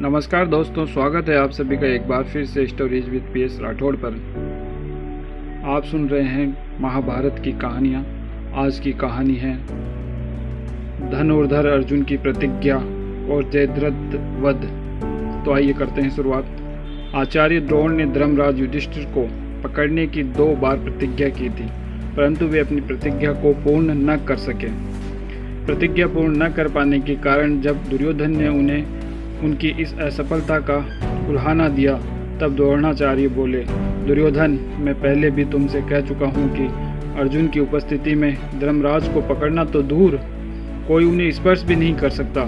नमस्कार दोस्तों, स्वागत है आप सभी का एक बार फिर से स्टोरीज विद पीएस राठौड़ पर। आप सुन रहे हैं महाभारत की कहानियाँ। आज की कहानी है धनुर्धर अर्जुन की प्रतिज्ञा और जयद्रथ वध। तो आइए करते हैं शुरुआत। आचार्य द्रोण ने धर्मराज युधिष्ठिर को पकड़ने की 2 बार प्रतिज्ञा की थी, परंतु वे अपनी प्रतिज्ञा को पूर्ण न कर सके। प्रतिज्ञा पूर्ण न कर पाने के कारण जब दुर्योधन ने उन्हें उनकी इस असफलता का उल्हाना दिया, तब द्रोणाचार्य बोले, दुर्योधन, मैं पहले भी तुमसे कह चुका हूँ कि अर्जुन की उपस्थिति में धर्मराज को पकड़ना तो दूर, कोई उन्हें स्पर्श भी नहीं कर सकता।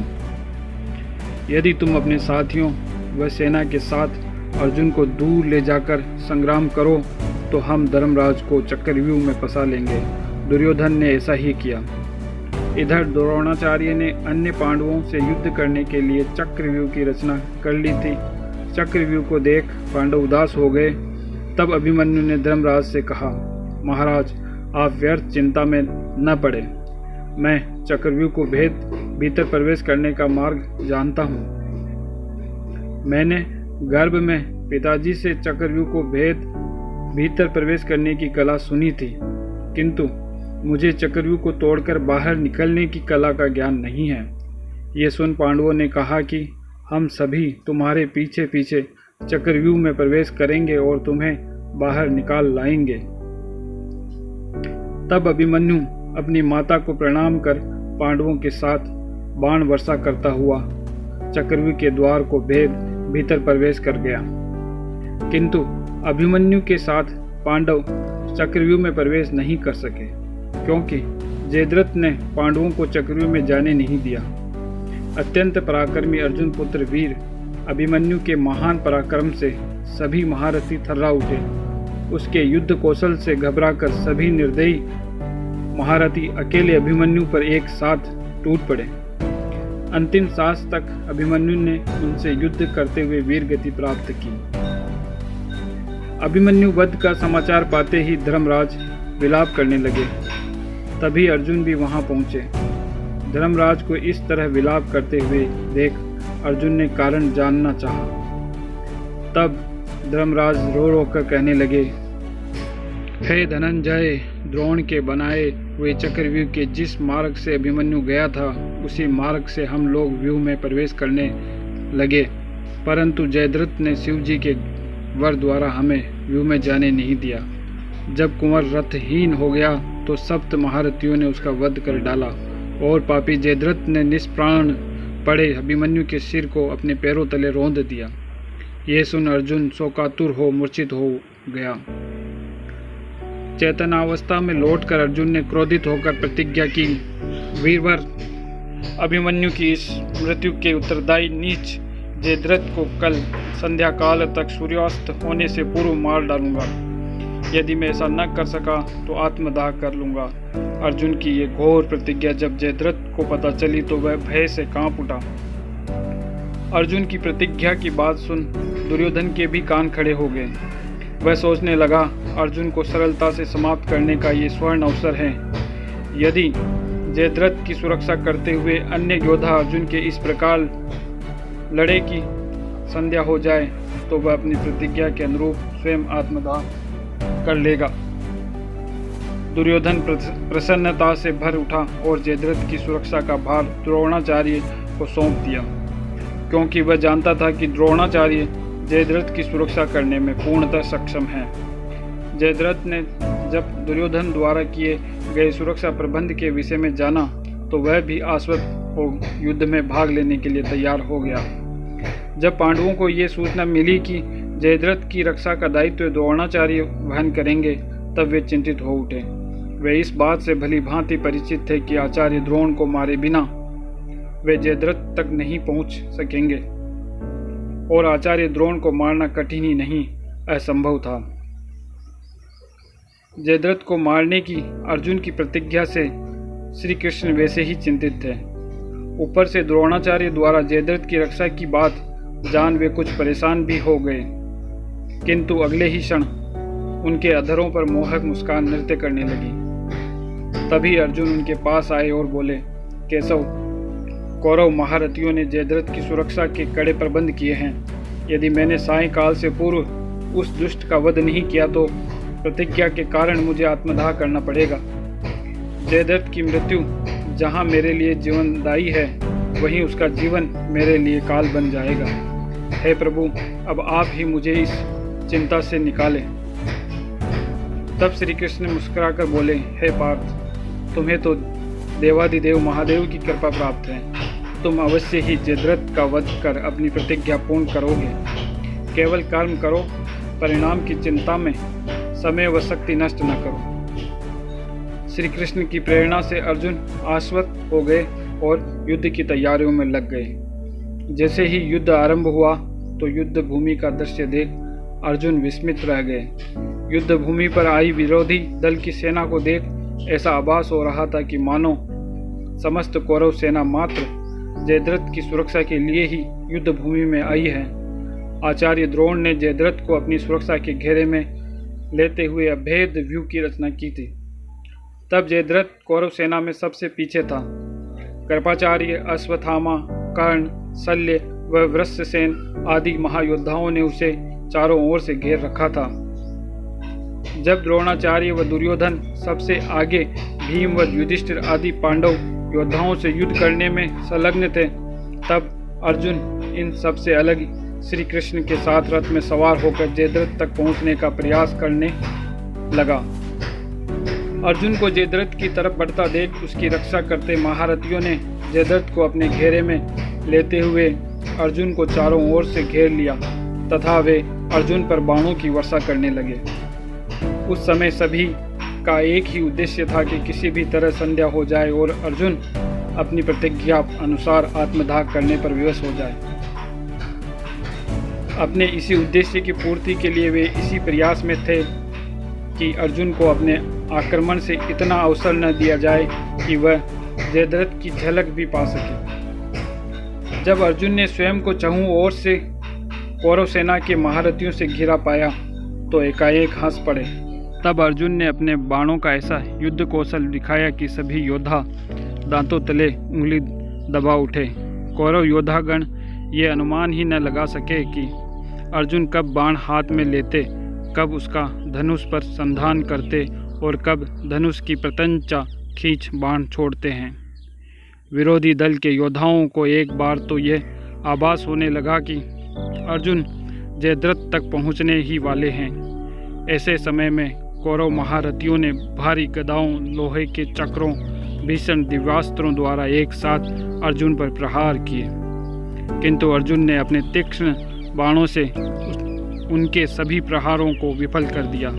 यदि तुम अपने साथियों व सेना के साथ अर्जुन को दूर ले जाकर संग्राम करो तो हम धर्मराज को चक्रव्यूह में फंसा लेंगे। दुर्योधन ने ऐसा ही किया। इधर द्रोणाचार्य ने अन्य पांडवों से युद्ध करने के लिए चक्रव्यूह की रचना कर ली थी। चक्रव्यूह को देख पांडव उदास हो गए। तब अभिमन्यु ने धर्मराज से कहा, महाराज, आप व्यर्थ चिंता में न पड़े। मैं चक्रव्यूह को भेद भीतर प्रवेश करने का मार्ग जानता हूँ। मैंने गर्भ में पिताजी से चक्रव्यूह को भेद भीतर प्रवेश करने की कला सुनी थी, किंतु मुझे चक्रव्यूह को तोड़कर बाहर निकलने की कला का ज्ञान नहीं है। ये सुन पांडवों ने कहा कि हम सभी तुम्हारे पीछे पीछे चक्रव्यूह में प्रवेश करेंगे और तुम्हें बाहर निकाल लाएंगे। तब अभिमन्यु अपनी माता को प्रणाम कर पांडवों के साथ बाण वर्षा करता हुआ चक्रव्यूह के द्वार को भेद भीतर प्रवेश कर गया, किंतु अभिमन्यु के साथ पांडव चक्रव्यूह में प्रवेश नहीं कर सके, क्योंकि जयद्रथ ने पांडवों को चक्रव्यूह में जाने नहीं दिया। अत्यंत पराक्रमी अर्जुन पुत्र वीर अभिमन्यु के महान पराक्रम से सभी महारथी थर्रा उठे। उसके युद्ध कौशल से घबराकर सभी निर्दयी महारथी अकेले अभिमन्यु पर एक साथ टूट पड़े। अंतिम सांस तक अभिमन्यु ने उनसे युद्ध करते हुए वीर गति प्राप्त की। अभिमन्यु वध का समाचार पाते ही धर्मराज विलाप करने लगे। तभी अर्जुन भी वहां पहुंचे। धर्मराज को इस तरह विलाप करते हुए देख अर्जुन ने कारण जानना चाहा। तब धर्मराज रो रो कर कहने लगे, हे धनंजय, द्रोण के बनाए हुए चक्रव्यूह के जिस मार्ग से अभिमन्यु गया था, उसी मार्ग से हम लोग व्यूह में प्रवेश करने लगे, परंतु जयद्रथ ने शिवजी के वर द्वारा हमें व्यूह में जाने नहीं दिया। जब कुंवर रथहीन हो गया तो सप्त महारथियों ने उसका वध कर डाला और पापी जयद्रथ ने निष्प्राण पड़े अभिमन्यु के सिर को अपने पैरों तले रौंद दिया। यह सुन अर्जुन शोकातुर हो मूर्छित हो गया। चेतनावस्था में लौटकर अर्जुन ने क्रोधित होकर प्रतिज्ञा की, वीरवर, अभिमन्यु की इस मृत्यु के उत्तरदायी नीच जयद्रथ को कल संध्या काल तक सूर्यास्त होने से पूर्व मार डालूंगा। यदि मैं ऐसा न कर सका तो आत्मदाह कर लूंगा। अर्जुन की ये घोर प्रतिज्ञा जब जयद्रथ को पता चली तो वह भय से कांप उठा। अर्जुन की प्रतिज्ञा की बात सुन दुर्योधन के भी कान खड़े हो गए। वह सोचने लगा, अर्जुन को सरलता से समाप्त करने का ये स्वर्ण अवसर है। यदि जयद्रथ की सुरक्षा करते हुए अन्य योद्धा अर्जुन के इस प्रकार लड़े की संध्या हो जाए तो वह अपनी प्रतिज्ञा के अनुरूप स्वयं आत्मदाह कर लेगा। दुर्योधन प्रसन्नता से भर उठा और जयद्रथ की सुरक्षा का भार द्रोणाचार्य को सौंप दिया, क्योंकि वह जानता था कि द्रोणाचार्य जयद्रथ की सुरक्षा करने में पूर्णतः सक्षम है। जयद्रथ ने जब दुर्योधन द्वारा किए गए सुरक्षा प्रबंध के विषय में जाना तो वह भी आश्वस्त हो युद्ध में भाग लेने के लिए तैयार हो गया। जब पांडवों को ये सूचना मिली कि जयद्रथ की रक्षा का दायित्व द्रोणाचार्य वहन करेंगे, तब वे चिंतित हो उठे। वे इस बात से भली भांति परिचित थे कि आचार्य द्रोण को मारे बिना वे जयद्रथ तक नहीं पहुंच सकेंगे और आचार्य द्रोण को मारना कठिन ही नहीं, असंभव था। जयद्रथ को मारने की अर्जुन की प्रतिज्ञा से श्री कृष्ण वैसे ही चिंतित थे। ऊपर से द्रोणाचार्य द्वारा जयद्रथ की रक्षा की बात जान वे कुछ परेशान भी हो गए, किंतु अगले ही क्षण उनके अधरों पर मोहक मुस्कान नृत्य करने लगी। तभी अर्जुन उनके पास आए और बोले, केशव, कौरव महारथियों ने जयद्रथ की सुरक्षा के कड़े प्रबंध किए हैं। यदि मैंने सायंकाल से पूर्व उस दुष्ट का वध नहीं किया तो प्रतिज्ञा के कारण मुझे आत्मदाह करना पड़ेगा। जयद्रथ की मृत्यु जहाँ मेरे लिए जीवनदायी है, वहीं उसका जीवन मेरे लिए काल बन जाएगा। हे प्रभु, अब आप ही मुझे इस चिंता से निकालें। तब श्री कृष्ण मुस्कुराकर बोले, हे पार्थ, तुम्हें तो देवादिदेव महादेव की कृपा प्राप्त है। तुम अवश्य ही जयद्रथ का वध कर अपनी प्रतिज्ञा पूर्ण करोगे। केवल कर्म करो, परिणाम की चिंता में समय व शक्ति नष्ट न करो। श्री कृष्ण की प्रेरणा से अर्जुन आश्वस्त हो गए और युद्ध की तैयारियों में लग गए। जैसे ही युद्ध आरंभ हुआ तो युद्ध भूमि का दृश्य देख अर्जुन विस्मित रह गए। युद्ध भूमि पर आई विरोधी दल की सेना को देख ऐसा आभास हो रहा था कि मानो समस्त कौरव सेना मात्र जयद्रथ की सुरक्षा के लिए ही युद्ध भूमि में आई है। आचार्य द्रोण ने जयद्रथ को अपनी सुरक्षा के घेरे में लेते हुए अभेद व्यूह की रचना की थी। तब जयद्रथ कौरव सेना में सबसे पीछे था। कृपाचार्य, अश्वत्थामा, कर्ण, शल्य व वृषसेन आदि महायोद्धाओं ने उसे चारों ओर से घेर रखा था। जब द्रोणाचार्य व दुर्योधन सबसे आगे भीम व युधिष्ठिर आदि पांडव योद्धाओं से युद्ध करने में संलग्न थे, तब अर्जुन इन सबसे अलग श्री कृष्ण के साथ रथ में सवार होकर जयद्रथ तक पहुंचने का प्रयास करने लगा। अर्जुन को जयद्रथ की तरफ बढ़ता देख उसकी रक्षा करते महारथियों ने जयद्रथ को अपने घेरे में लेते हुए अर्जुन को चारों ओर से घेर लिया तथा वे अर्जुन पर बाणों की वर्षा करने लगे। उस समय सभी का एक ही उद्देश्य था कि किसी भी तरह संध्या हो जाए और अर्जुन अपनी प्रतिज्ञा अनुसार आत्मदाह करने पर विवश हो जाए। अपने इसी उद्देश्य की पूर्ति के लिए वे इसी प्रयास में थे कि अर्जुन को अपने आक्रमण से इतना अवसर न दिया जाए कि वह जयद्रथ की झलक भी पा सके। जब अर्जुन ने स्वयं को चहुं ओर से कौरव सेना के महारथियों से घिरा पाया तो एकाएक हंस पड़े। तब अर्जुन ने अपने बाणों का ऐसा युद्ध कौशल दिखाया कि सभी योद्धा दांतों तले उंगली दबा उठे। कौरव योद्धागण ये अनुमान ही न लगा सके कि अर्जुन कब बाण हाथ में लेते, कब उसका धनुष पर संधान करते और कब धनुष की प्रत्यंचा खींच बाण छोड़ते हैं। विरोधी दल के योद्धाओं को एक बार तो यह आभास होने लगा कि अर्जुन जयद्रथ तक पहुंचने ही वाले हैं। ऐसे समय में कौरव महारथियों ने भारी गदाओं, लोहे के चक्रों, भीषण दिव्यास्त्रों द्वारा एक साथ अर्जुन पर प्रहार किए, किंतु अर्जुन ने अपने तीक्ष्ण बाणों से उनके सभी प्रहारों को विफल कर दिया।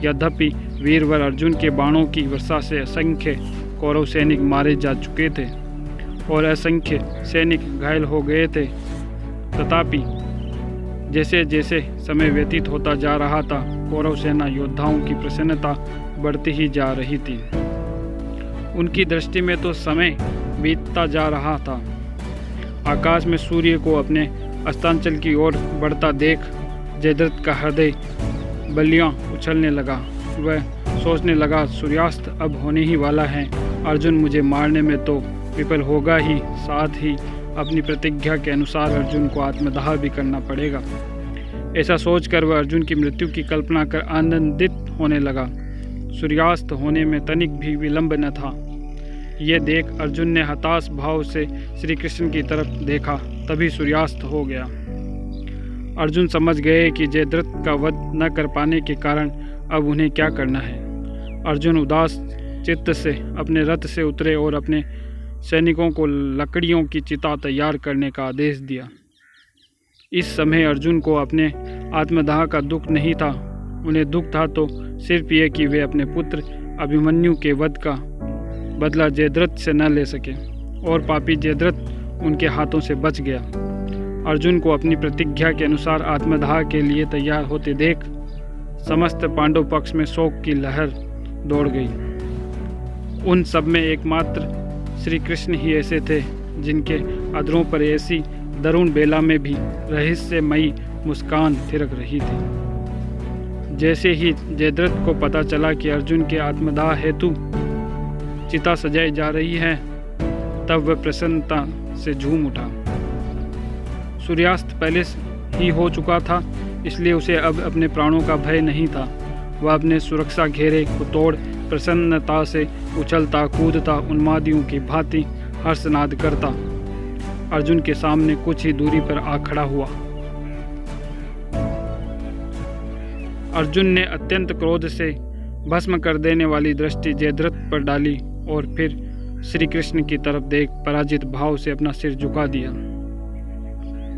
यद्यपि वीरवर अर्जुन के बाणों की वर्षा से असंख्य कौरव सैनिक मारे जा चुके थे और असंख्य सैनिक घायल हो गए थे, तथापि जैसे जैसे समय व्यतीत होता जा रहा था, कौरव सेना योद्धाओं की प्रसन्नता बढ़ती ही जा रही थी। उनकी दृष्टि में तो समय बीतता जा रहा था। आकाश में सूर्य को अपने अस्तांचल की ओर बढ़ता देख जयद्रथ का हृदय बलियां उछलने लगा। वह सोचने लगा, सूर्यास्त अब होने ही वाला है, अर्जुन मुझे मारने में तो विफल होगा ही, साथ ही अपनी प्रतिज्ञा के अनुसार अर्जुन को आत्मदाह भी करना पड़ेगा। ऐसा सोचकर वह अर्जुन की मृत्यु की कल्पना कर आनंदित होने लगा। सूर्यास्त होने में तनिक भी विलंब न था। यह देख अर्जुन ने हताश भाव से श्री कृष्ण की तरफ देखा, तभी सूर्यास्त हो गया। अर्जुन समझ गए कि जयद्रथ का वध न कर पाने के कारण अब उन्हें क्या करना है। अर्जुन उदास चित्त से अपने रथ से उतरे और अपने सैनिकों को लकड़ियों की चिता तैयार करने का आदेश दिया। इस समय अर्जुन को अपने आत्मदाह का दुख नहीं था। उन्हें दुख था तो सिर्फ ये कि वे अपने पुत्र अभिमन्यु के वध का बदला जयद्रथ से न ले सके और पापी जयद्रथ उनके हाथों से बच गया। अर्जुन को अपनी प्रतिज्ञा के अनुसार आत्मदाह के लिए तैयार होते देख समस्त पांडव पक्ष में शोक की लहर दौड़ गई। उन सब में एकमात्र श्री कृष्ण ही ऐसे थे जिनके अधरों पर ऐसी दरुण बेला में भी रहस्यमयी मुस्कान थिरक रही थी। जैसे ही जयद्रथ को पता चला कि अर्जुन के आत्मदाह हेतु चिता सजाई जा रही है, तब वह प्रसन्नता से झूम उठा। सूर्यास्त पहले ही हो चुका था, इसलिए उसे अब अपने प्राणों का भय नहीं था। वह अपने सुरक्षा घेरे को तोड़ प्रसन्नता से उछलता कूदता उन्मादियों की भांति हर्षनाद करता अर्जुन के सामने कुछ ही दूरी पर आ खड़ा हुआ। अर्जुन ने अत्यंत क्रोध से भस्म कर देने वाली दृष्टि जयद्रथ पर डाली और फिर श्री कृष्ण की तरफ देख पराजित भाव से अपना सिर झुका दिया।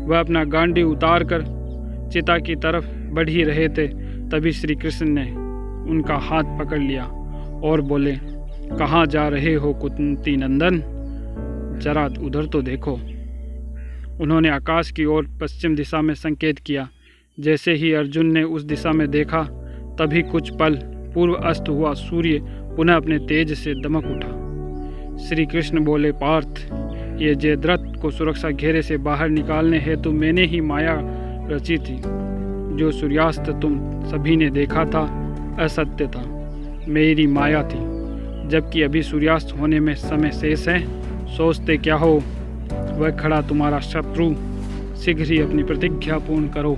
वह अपना गांडी उतार कर चिता की तरफ बढ़ ही रहे थे, तभी श्री कृष्ण ने उनका हाथ पकड़ लिया और बोले, कहाँ जा रहे हो कुंती नंदन, जरा उधर तो देखो। उन्होंने आकाश की ओर पश्चिम दिशा में संकेत किया। जैसे ही अर्जुन ने उस दिशा में देखा, तभी कुछ पल पूर्व अस्त हुआ सूर्य पुनः अपने तेज से दमक उठा। श्री कृष्ण बोले, पार्थ, ये जयद्रथ को सुरक्षा घेरे से बाहर निकालने हेतु मैंने ही माया रची थी। जो सूर्यास्त तुम सभी ने देखा था असत्य था, मेरी माया थी। जबकि अभी सूर्यास्त होने में समय शेष है, सोचते क्या हो, वह खड़ा तुम्हारा शत्रु, शीघ्र ही अपनी प्रतिज्ञा पूर्ण करो।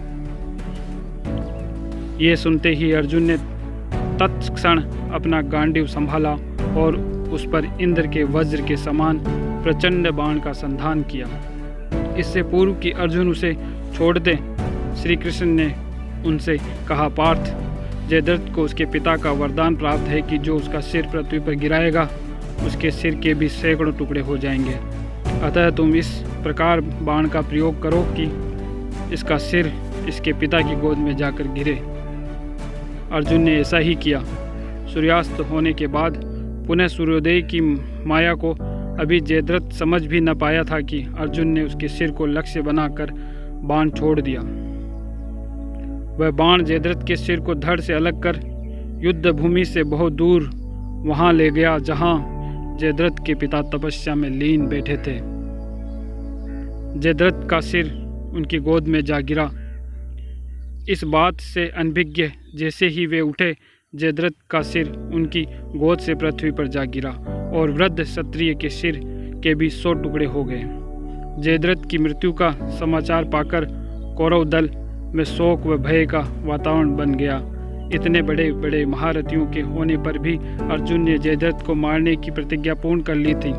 ये सुनते ही अर्जुन ने तत्क्षण अपना गांडीव संभाला और उस पर इंद्र के वज्र के समान प्रचंड बाण का संधान किया। इससे पूर्व कि अर्जुन उसे छोड़ दे, श्री कृष्ण ने उनसे कहा, पार्थ, जयद्रथ को उसके पिता का वरदान प्राप्त है कि जो उसका सिर पृथ्वी पर गिराएगा, उसके सिर के भी सैकड़ों टुकड़े हो जाएंगे। अतः तुम इस प्रकार बाण का प्रयोग करो कि इसका सिर इसके पिता की गोद में जाकर गिरे। अर्जुन ने ऐसा ही किया। सूर्यास्त होने के बाद पुनः सूर्योदय की माया को अभी जयद्रथ समझ भी न पाया था कि अर्जुन ने उसके सिर को लक्ष्य बनाकर बाण छोड़ दिया। वह बाण जयद्रथ के सिर को धड़ से अलग कर युद्ध भूमि से बहुत दूर वहां ले गया जहां जयद्रथ के पिता तपस्या में लीन बैठे थे। जयद्रथ का सिर उनकी गोद में जा गिरा। इस बात से अनभिज्ञ जैसे ही वे उठे, जयद्रथ का सिर उनकी गोद से पृथ्वी पर जा गिरा और वृद्ध क्षत्रिय के सिर के भी 100 टुकड़े हो गए। जयद्रथ की मृत्यु का समाचार पाकर कौरव दल में शोक व भय का वातावरण बन गया। इतने बड़े बड़े महारथियों के होने पर भी अर्जुन ने जयद्रथ को मारने की प्रतिज्ञा पूर्ण कर ली थी।